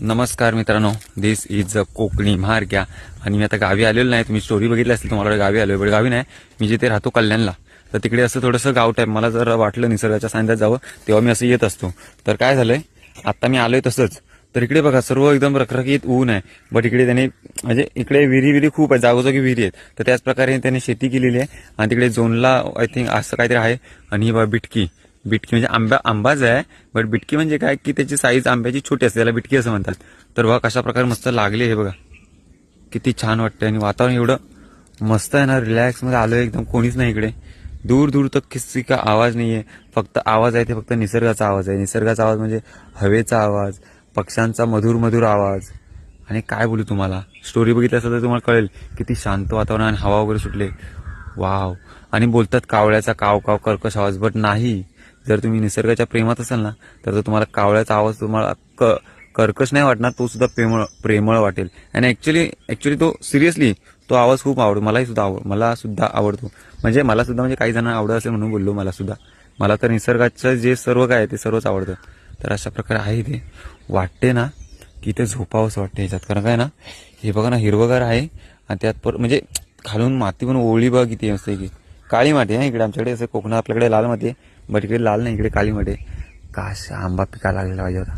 नमस्कार मित्रांनो, दिस इज कोकणी महारग्या. आणि मी आता गावी आलेलो नाही. तुम्ही स्टोरी बघितली असेल, तुम्हाला गावी आलोय. पण गावी नाही, मी जिथे राहतो कल्याणला. तर तिकडे असं थोडंसं गाव टाईप मला जर वाटलं निसर्गाच्या सानिध्यात जावं, तेव्हा मी असं येत असतो. तर काय झालंय, आता मी आलोय तसंच. तर इकडे बघा, सर्व एकदम रखरखीत ऊन आहे. बट इकडे त्याने म्हणजे इकडे विहिरी खूप आहे, जागोजागी विहिरी आहेत. तर त्याच प्रकारे त्याने शेती केलेली आहे. आणि तिकडे झोनला आय थिंक असं काहीतरी आहे. आणि ही बघा बिटकी बिटकी म्हणजे आंबाच आहे. बट बिटकी म्हणजे काय की त्याची साईज आंब्याची छोटी असते, त्याला बिटकी असं म्हणतात. तर बघा कशा प्रकारे मस्त लागले हे बघा, किती छान वाटतंय. आणि वातावरण एवढं मस्त आहे ना, रिलॅक्स मध्ये आलोय एकदम. कोणीच नाही इकडे, दूर दूर तक किसी का आवाज नाहीये. फक्त आवाज आहे ते फक्त निसर्गाचा आवाज आहे. निसर्गाचा आवाज म्हणजे हवेचा आवाज, पक्ष्यांचा मधुर मधुर आवाज. आणि काय बोलू तुम्हाला, स्टोरी बघितली असेल तर तुम्हाला कळेल किती शांत वातावरण आणि हवा वगैरे सुटले. वाव. आणि बोलतात कावळ्याचा काव काव कर्कश आवाज, बट नाही. जर तुम्ही निसर्गाच्या प्रेमात असाल ना, तर तो तुम्हाला कावळ्याचा आवाज तुम्हाला कर्कश नाही वाटणार, तो सुद्धा प्रेमळ प्रेमळ वाटेल. आणि ऍक्च्युली तो सिरियसली तो आवाज खूप आवडतो. मला सुद्धा आवडतो. म्हणजे काही जणांना आवडत असेल म्हणून बोललो. मला तर निसर्गाचं जे सर्व काय आहे ते सर्वच आवडतं. तर अशा प्रकारे आहे ते. वाटते ना की ते झोपावंच वाटते ह्याच्यात. कारण काय ना, हे बघा ना, हिरवगार आहे. आणि त्यात म्हणजे खालून माती पण ओळी बघा किती असते की. काळी माती आहे इकडे आमच्याकडे. असं कोकणात आपल्याकडे लाल माती आहे, बट इकडे लाल नाही, इकडे काळी माती आहे. काश आंबा पिकायला लागलेला पाहिजे होता.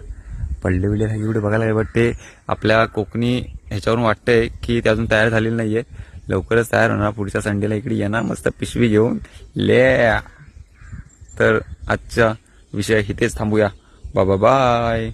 पडले बिडले इकडे बघायला लागले. बट ते आपल्या कोकणी ह्याच्यावरून वाटतंय की ते अजून तयार झालेलं नाहीये. लवकरच तयार होणार. पुढच्या संडेला इकडे येणार मस्त पिशवी घेऊन ले. तर आजचा विषय इथेच थांबूया. बाय.